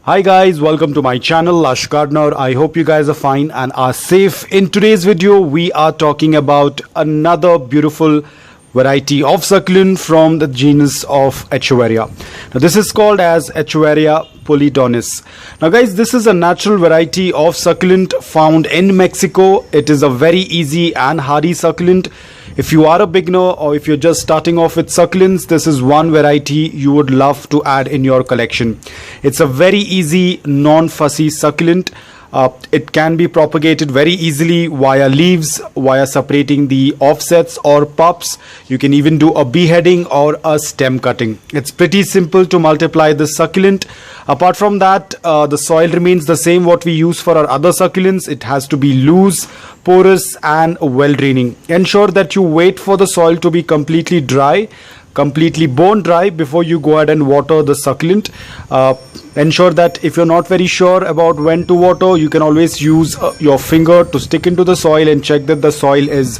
Hi guys, welcome to my channel Lush Gardener. I hope you guys are fine and are safe. In today's video, we are talking about another beautiful variety of succulent from the genus of Echeveria. Now this is called as Echeveria Pulidonis. Now guys, this is a natural variety of succulent found in Mexico. It is a very easy and hardy succulent. If you are a beginner or if you're just starting off with succulents, this is one variety you would love to add in your collection. It's a very easy, non-fussy succulent. It can be propagated very easily via leaves, via separating the offsets or pups. You can even do a beheading or a stem cutting. It's pretty simple to multiply this succulent. Apart from that, the soil remains the same what we use for our other succulents. It has to be loose, porous and well draining. Ensure that you wait for the soil to be completely dry, completely bone dry before you go ahead and water the succulent. Ensure that if you're not very sure about when to water, you can always use your finger to stick into the soil and check that the soil is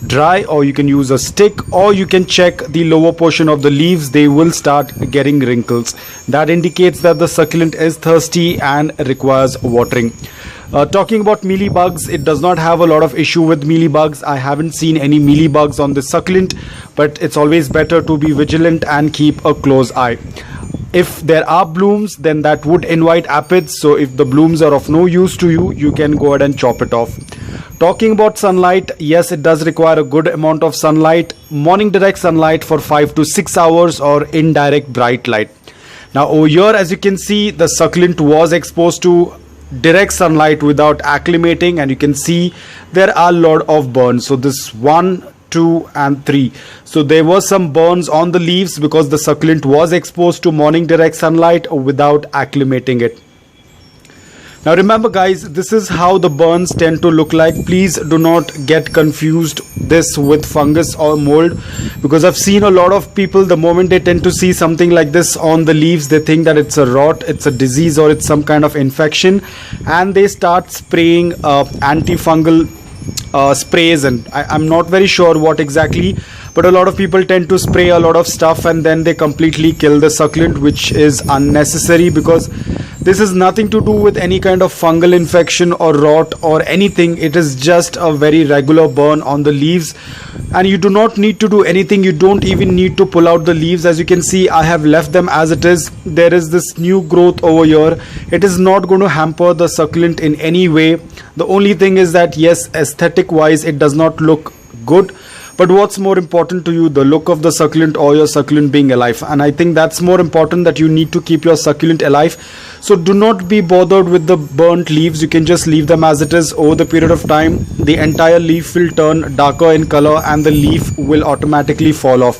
dry, or you can use a stick, or you can check the lower portion of the leaves. They will start getting wrinkles. That indicates that the succulent is thirsty and requires watering. Talking about mealybugs, it does not have a lot of issue with mealybugs. I haven't seen any mealybugs on this succulent, but it's always better to be vigilant and keep a close eye. If there are blooms, then that would invite aphids. So if the blooms are of no use to you, you can go ahead and chop it off. Talking about sunlight, yes, it does require a good amount of sunlight. Morning direct sunlight for 5 to 6 hours or indirect bright light. Now over here, as you can see, the succulent was exposed to direct sunlight without acclimating, and you can see there are a lot of burns. So this 1, 2 and 3, so there were some burns on the leaves because the succulent was exposed to morning direct sunlight without acclimating it. Now remember guys, this is how the burns tend to look like. Please do not get confused this with fungus or mold, because I've seen a lot of people, the moment they tend to see something like this on the leaves, they think that it's a rot, it's a disease, or it's some kind of infection, and they start spraying antifungal sprays, and I'm not very sure what exactly, but a lot of people tend to spray a lot of stuff and then they completely kill the succulent, which is unnecessary, because this is nothing to do with any kind of fungal infection or rot or anything. It is just a very regular burn on the leaves, and you do not need to do anything. You don't even need to pull out the leaves. As you can see, I have left them as it is. There is this new growth over here. It is not going to hamper the succulent in any way. The only thing is that yes, aesthetic wise it does not look good, but what's more important to you, the look of the succulent or your succulent being alive? And I think that's more important, that you need to keep your succulent alive. So do not be bothered with the burnt leaves. You can just leave them as it is. Over the period of time, the entire leaf will turn darker in color and the leaf will automatically fall off.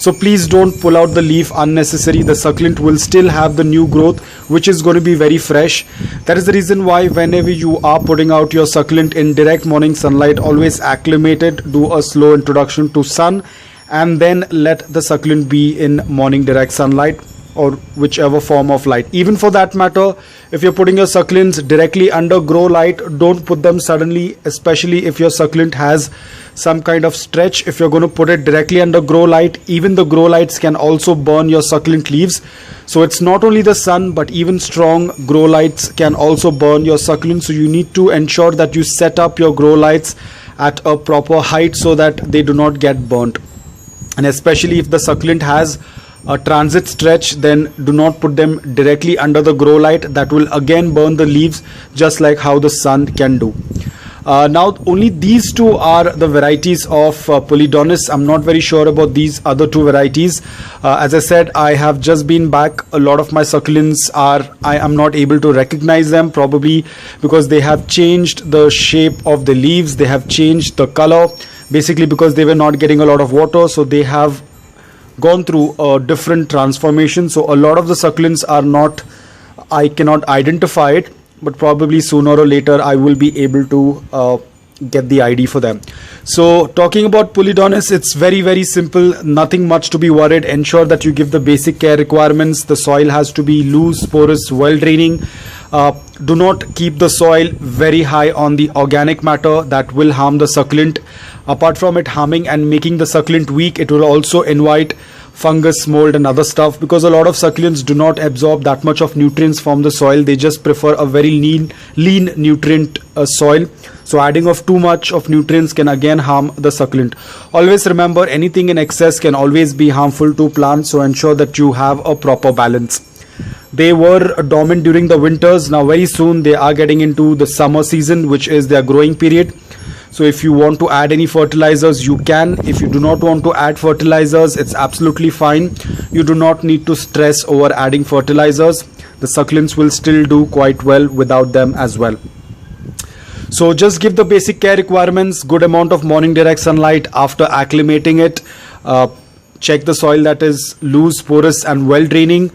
So please don't pull out the leaf unnecessary. The succulent will still have the new growth, which is going to be very fresh. That is the reason why whenever you are putting out your succulent in direct morning sunlight, always acclimate it, do a slow introduction to sun, and then let the succulent be in morning direct sunlight or whichever form of light. Even for that matter, if you're putting your succulents directly under grow light, don't put them suddenly, especially if your succulent has some kind of stretch. If you're going to put it directly under grow light, even the grow lights can also burn your succulent leaves. So it's not only the sun, but even strong grow lights can also burn your succulents. So you need to ensure that you set up your grow lights at a proper height so that they do not get burnt. And especially if the succulent has a transit stretch, then do not put them directly under the grow light. That will again burn the leaves, just like how the sun can do. Now only these two are the varieties of Pulidonis. I'm not very sure about these other two varieties. As I said, I have just been back. A lot of my succulents I am not able to recognize them, probably because they have changed the shape of the leaves, they have changed the color, basically because they were not getting a lot of water, so they have gone through a different transformation. So a lot of the succulents are not, I cannot identify it, but probably sooner or later I will be able to get the ID for them. So talking about Pulidonis, it's very simple, nothing much to be worried. Ensure that you give the basic care requirements. The soil has to be loose, porous, well draining. Do not keep the soil very high on the organic matter. That will harm the succulent. Apart from it harming and making the succulent weak, it will also invite fungus, mold and other stuff, because a lot of succulents do not absorb that much of nutrients from the soil. They just prefer a very lean nutrient soil. So adding of too much of nutrients can again harm the succulent. Always remember, anything in excess can always be harmful to plants, so ensure that you have a proper balance. They were dormant during the winters. Now very soon they are getting into the summer season, which is their growing period. So if you want to add any fertilizers, you can. If you do not want to add fertilizers, it's absolutely fine. You do not need to stress over adding fertilizers. The succulents will still do quite well without them as well. So just give the basic care requirements: good amount of morning direct sunlight after acclimating it. Check the soil that is loose, porous and well draining.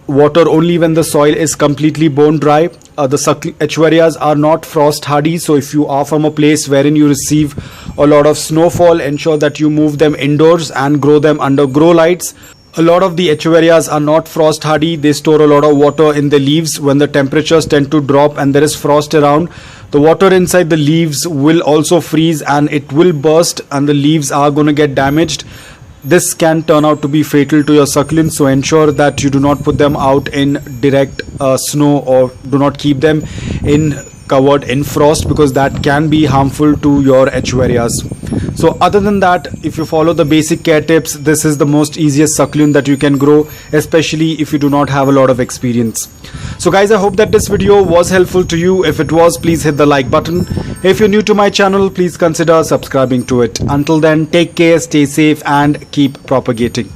Water only when the soil is completely bone dry. The Echeverias are not frost hardy, so if you are from a place wherein you receive a lot of snowfall, ensure that you move them indoors and grow them under grow lights. A lot of the Echeverias are not frost hardy. They store a lot of water in the leaves. When the temperatures tend to drop and there is frost around, the water inside the leaves will also freeze and it will burst and the leaves are going to get damaged. This can turn out to be fatal to your succulents, so ensure that you do not put them out in direct snow, or do not keep them covered in frost, because that can be harmful to your Echeverias. So other than that, if you follow the basic care tips, this is the most easiest succulent that you can grow, especially if you do not have a lot of experience. So guys, I hope that this video was helpful to you. If it was, please hit the like button. If you're new to my channel, please consider subscribing to it. Until then, take care, stay safe and keep propagating.